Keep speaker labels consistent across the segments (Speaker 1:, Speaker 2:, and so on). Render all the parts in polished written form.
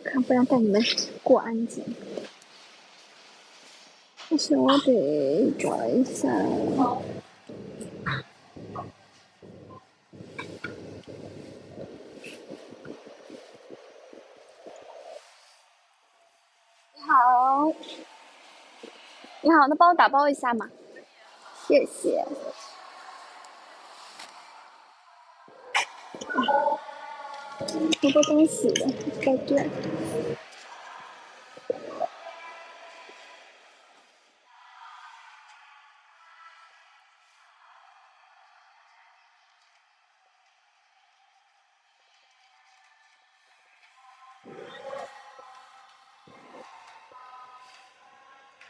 Speaker 1: 看，不然带你们过安检。但是我得找一下。你好，你好，能帮我打包一下吗？谢谢。好多东西的，在这。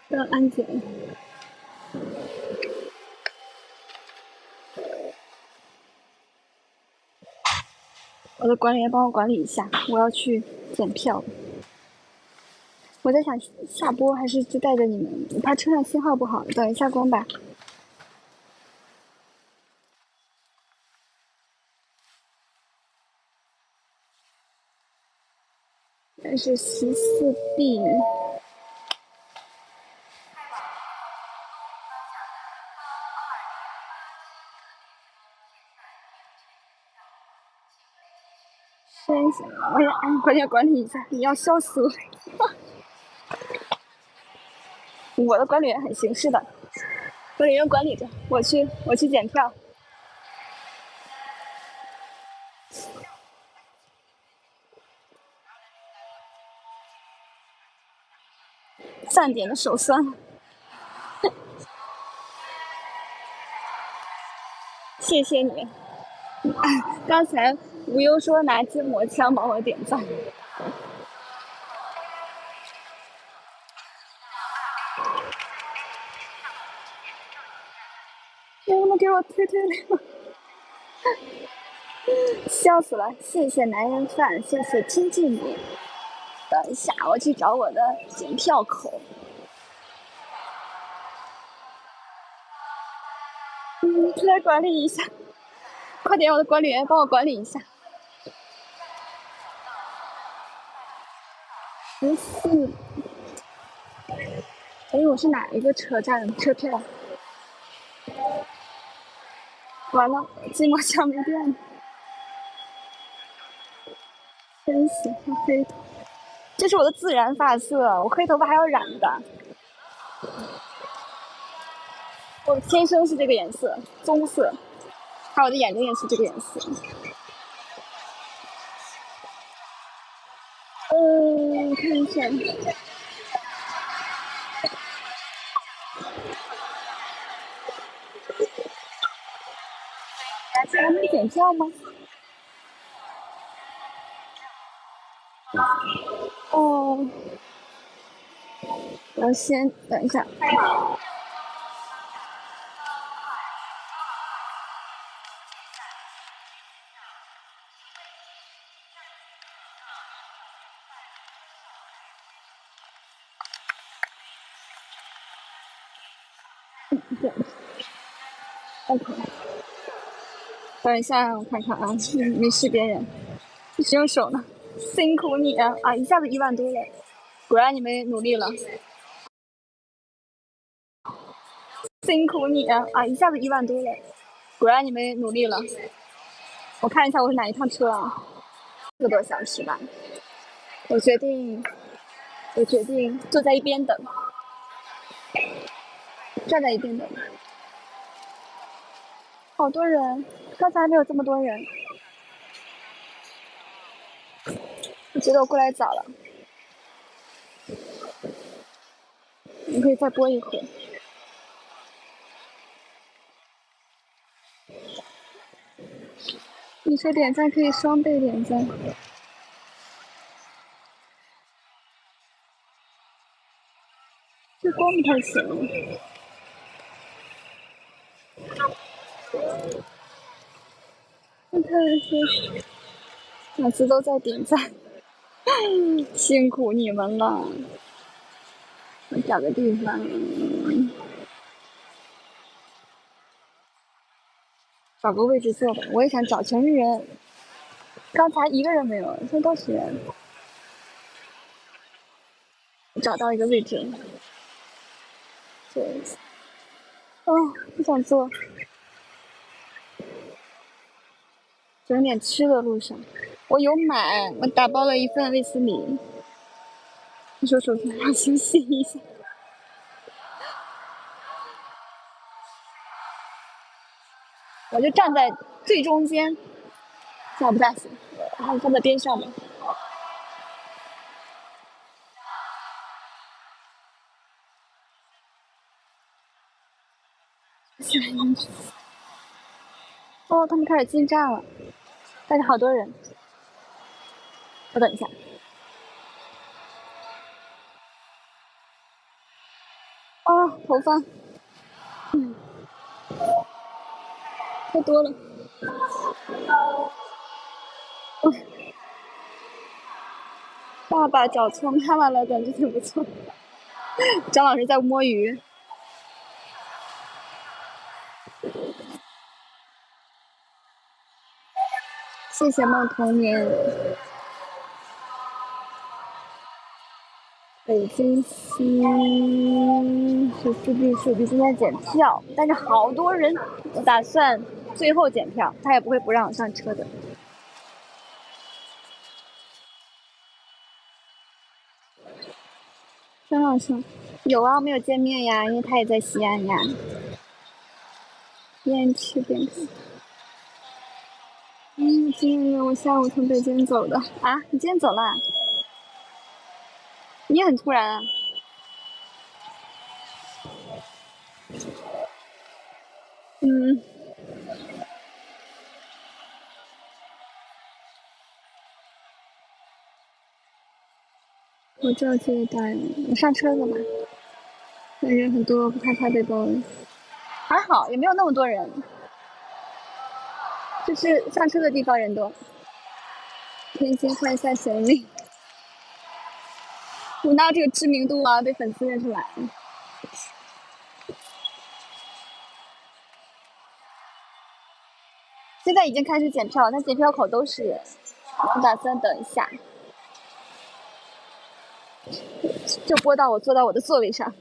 Speaker 1: 要安检。我的管理员帮我管理一下，我要去检票。我在想下播还是就带着你们，我怕车上信号不好，等一下光吧。这是14B。先行，哎呀，快点管理一下，你要笑死我！我的管理员很行，是的，管理员管理着，我去检票。饭点的手酸。谢谢你。刚才无忧说拿筋膜枪帮我点赞。能不能给我推流？笑死了！谢谢男人饭，谢谢亲近你。等一下，我去找我的检票口。来管理一下，快点，我的管理员帮我管理一下。14。哎，我是哪一个车站的车票？完了，筋膜枪没电了。真喜欢黑头，这是我的自然发色，我黑头发还要染的。我天生是这个颜色，棕色，还有我的眼睛也是这个颜色。看一下。还没检票吗？哦，我先等一下。OK， 等一下，我看看啊，没识别人，使用手呢，辛苦你啊！啊，一下子1万多了，果然你们努力了，辛苦你啊！啊，一下子1万多了，果然你们努力了。我看一下我是哪一趟车啊？4个多小时吧。我决定坐在一边等，站在一边等。好多人，刚才还没有这么多人。我觉得我过来早了，你可以再播一会儿。你说点赞可以双倍点赞。这光不太行。看看是粉丝都在点赞，辛苦你们了。我找个地方，找个位置坐吧。我也想找全是人，刚才一个人没有，现在都是人。找到一个位置。对，哦，不想坐。整点吃的路上，我有买，我打包了一份卫斯理。你说手机要休息一下。我就站在最中间，这样不大行，然后站在边上吧。哦，他们开始进站了，但是好多人。我等一下。啊，头发，太多了。爸爸脚冲看完了，感觉挺不错。张老师在摸鱼。谢谢梦童年。北京西14B今天检票，但是好多人，我打算最后检票，他也不会不让我上车的。张老师，有啊，没有见面呀，因为他也在西安呀。边吃边看。今天我下午从北京走的啊，你今天走了？你也很突然啊。嗯。我知道这一带，我上车了嘛？人很多，不害怕被包围。还好，也没有那么多人，就是上车的地方人多。天津换一下行李。我哪有这个知名度啊？被粉丝认出来。现在已经开始检票，但检票口都是人，我打算等一下，就播到我坐到我的座位上。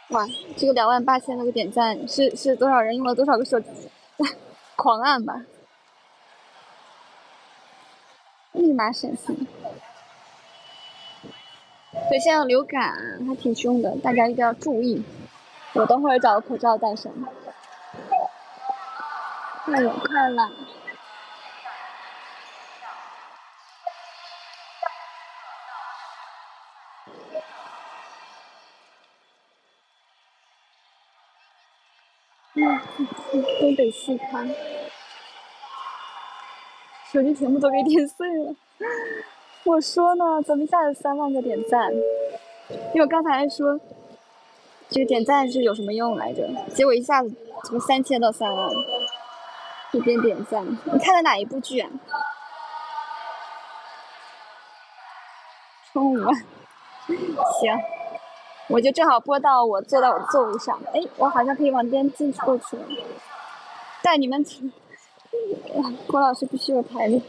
Speaker 1: 哇，这个28000那个点赞是多少人用了多少个手机？狂按吧！立马审核。对，现在流感还挺凶的，大家一定要注意。我等会儿找个口罩戴上。快了，快了。东北西康。手机屏幕都给点碎了。我说呢，怎么一下子3万个点赞？因为我刚才还说这个点赞是有什么用来着，结果一下子从3000到3万，一边点赞。你看的哪一部剧啊？充5万。行，我就正好播到我坐到我的座位上。哎，我好像可以往那边进去过去了。带你们去。郭老师必须有排练。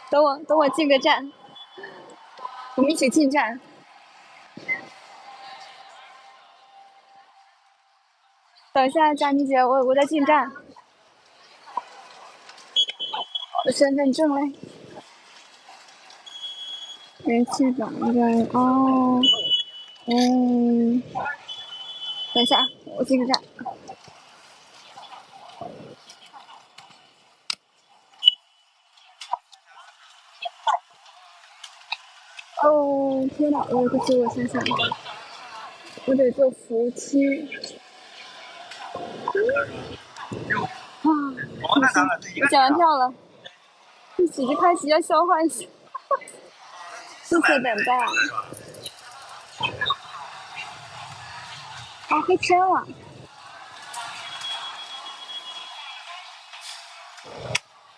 Speaker 1: 等我进个站，我们一起进站。等一下，佳妮姐，我在进站。我身份证嘞？人气榜应该哦。等一下，我进个站。哦天哪！我想想，我得坐扶梯。我检完票了，一起就开始要消化一下。谢谢等待。啊，黑签了。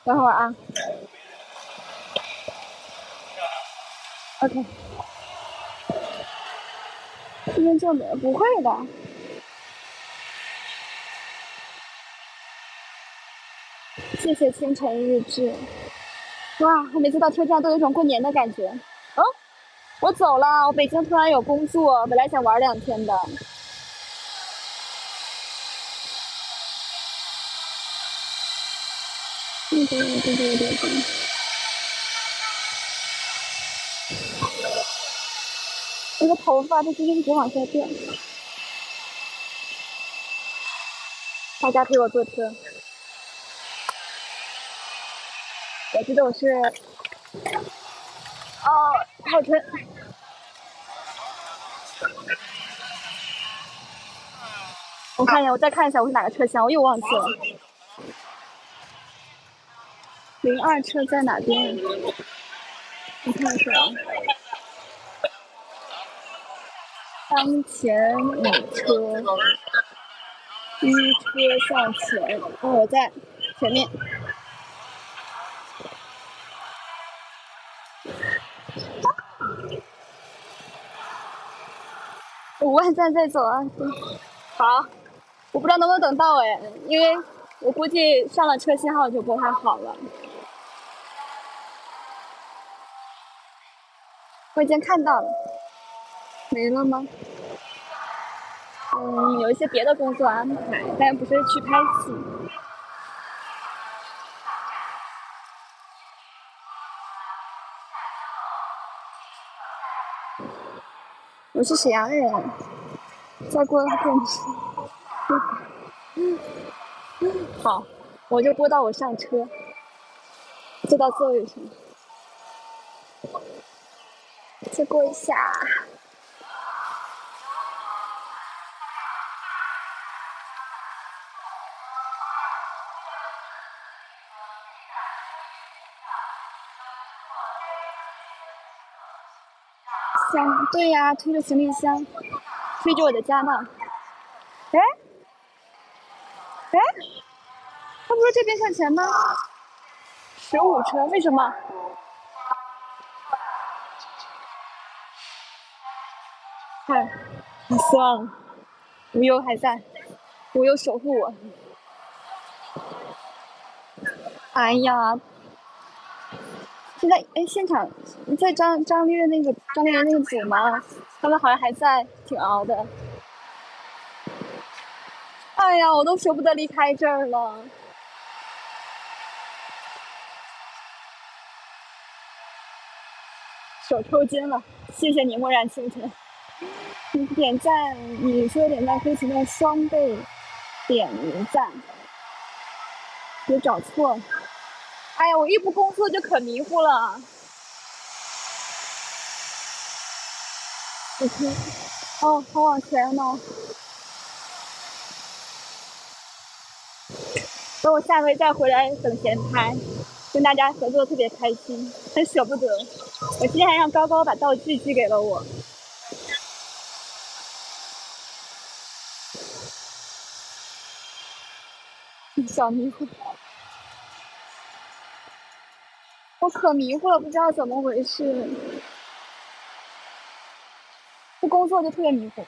Speaker 1: 等会儿啊。OK，今天就没不会的。谢谢清晨日志。哇，我每次到车站都有一种过年的感觉。哦，我走了，我北京突然有工作，本来想玩2天的。对。我的头发它今天一直往下掉。大家陪我坐车。我记得我是，好沉。我看一下，我再看一下我是哪个车厢，我又忘记了。02车在哪边？我看一下啊。当前五车，一车向前。我在前面。5万站再走啊！好，我不知道能不能等到哎，因为我估计上了车信号就不太好了。我已经看到了。没了吗？有一些别的工作安排，但不是去拍戏。我是沈阳人，再过更是。好，我就播到我上车，坐到座位上，再过一下。对呀，推着行李箱，推着我的家呢。哎，他不是这边向前吗？15车，为什么？看，算了，无忧还在，无忧守护我。哎呀，现在现场在张丽人那个组吗？他们好像还在，挺熬的。哎呀，我都舍不得离开这儿了。手抽筋了，谢谢你，漠然清晨。你点赞，你说点赞可以请到双倍点赞，别找错。哎呀，我一不工作就可迷糊了。OK，好往前呢。等我下回再回来等闲拍，跟大家合作特别开心，很舍不得。我今天还让高高把道具寄给了我。小迷糊，我可迷糊了，不知道怎么回事。不工作就特别迷糊。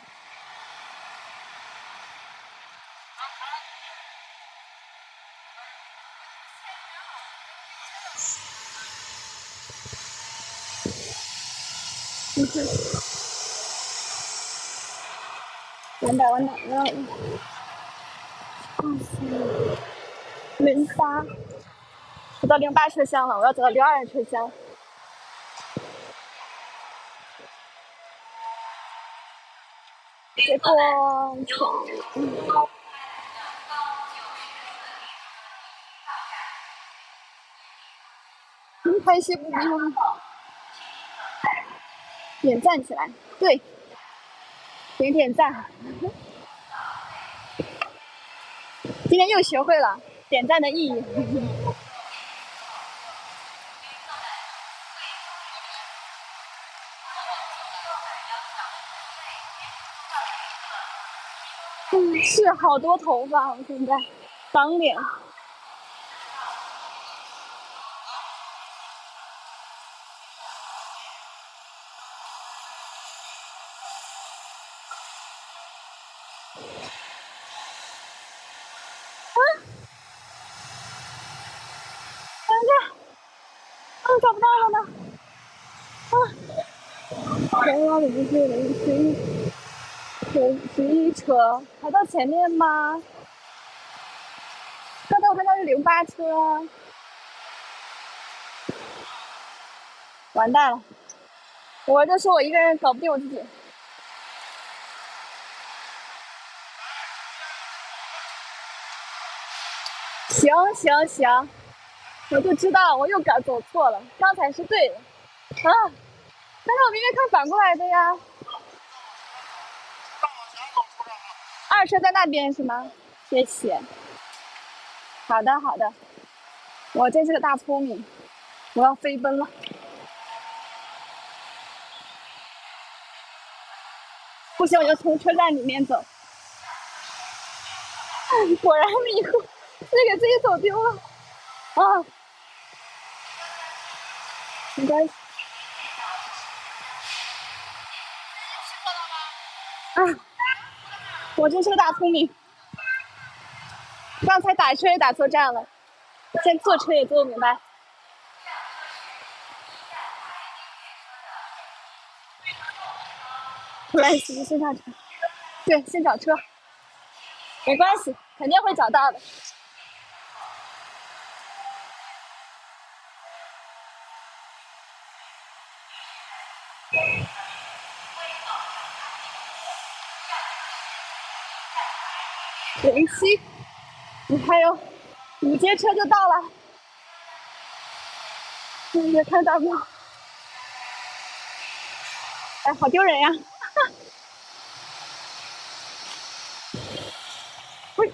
Speaker 1: 明白我哪了？08，我到08车厢了，我要走到02车厢。结果，拍戏不迷糊，点赞起来，对，点赞。今天又学会了点赞的意义。是好多头发，我现在挡脸。么找不到了呢？啊！11车还到前面吗？刚才我看到是08车，完蛋了！我就说我一个人搞不定我自己。行，我就知道我又走错了，刚才是对的啊！但是我明明看反过来的呀。2车在那边是吗？谢谢。好的，我真是个大聪明，我要飞奔了。不行，我就从车站里面走。果然迷糊，自己给自己走丢了啊！没关系。啊！我真是个大聪明，刚才打车也打错站了，现在坐车也坐不明白。突然先上车，对，先找车，没关系，肯定会找到的。07，你还有5节车就到了，也看到不了。哎，好丢人呀！喂，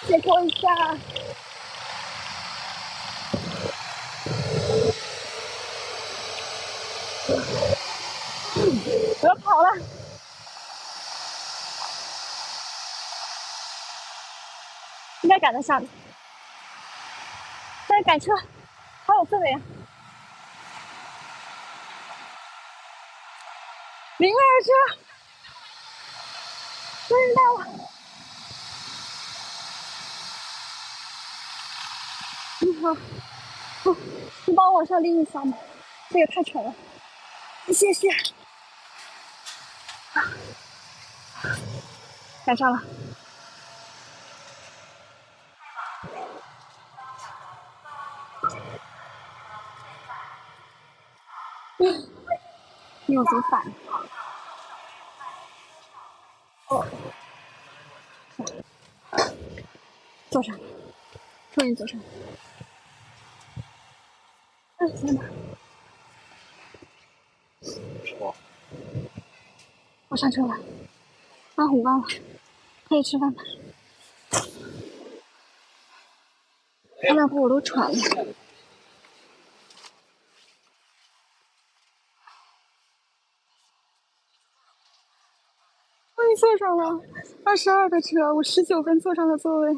Speaker 1: 解脱一下。我要跑了。应该赶得上的，但是赶车好有氛围啊！02车，终于到了。你好，你帮我往上拎一下吗？这个太沉了，谢谢。赶上了。你有多反？哦，坐上，终于坐上。天哪！我上车了，啊，我忘了，可以吃饭吧？他俩我都喘了。终于坐上了22的车，我19分坐上了座位。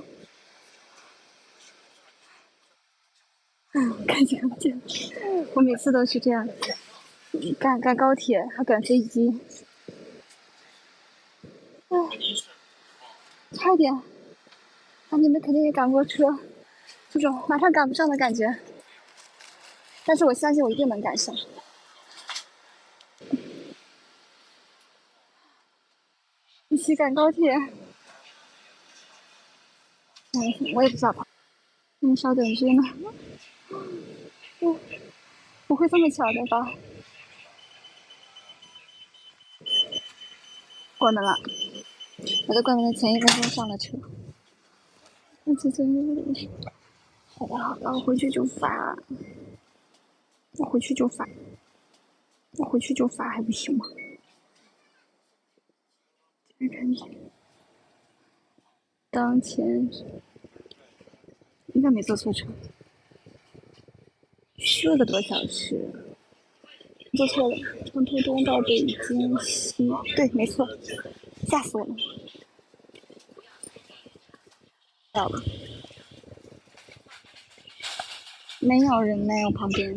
Speaker 1: 看见不见？我每次都是这样，赶高铁还赶飞机，哎，差一点。啊，你们肯定也赶过车，这种马上赶不上的感觉。但是我相信我一定能赶上。一起赶高铁。我也不知道。稍等一下呢。不会这么巧的吧？关门了，我在关门的前1分钟上了车。好的，我回去就发。我回去就发还不行吗？看一下，当前应该没坐错车，4个多小时。做错了，从途中到北京西，对，没错，吓死我了。到了，没有人呢，我旁边。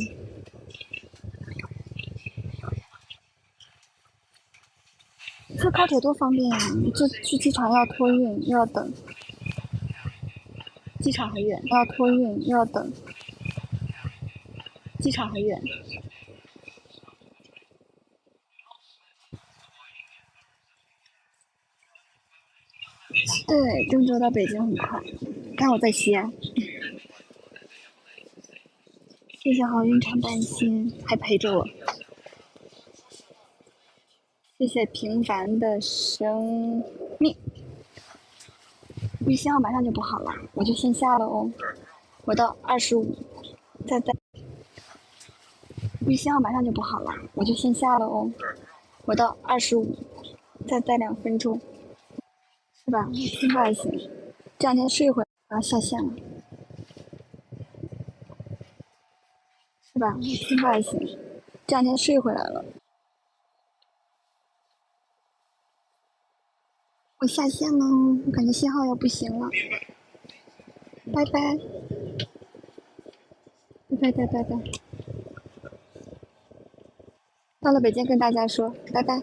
Speaker 1: 坐高铁多方便呀！就去机场要托运，又要等，机场很远，要托运又要等，机场很远。对，郑州到北京很快。看我在西安，谢谢好运常伴心，还陪着我。谢谢平凡的生命。预信号马上就不好了，我就先下了哦。我到25，再待。预信号马上就不好了，我就先下了哦。我到25，再待2分钟，是吧？信号还行。这两天睡一会儿，我要下线了，是吧？信号还行。这两天睡回来了，我下线了，我感觉信号要不行了，拜拜，拜拜拜拜拜。到了北京跟大家说拜拜。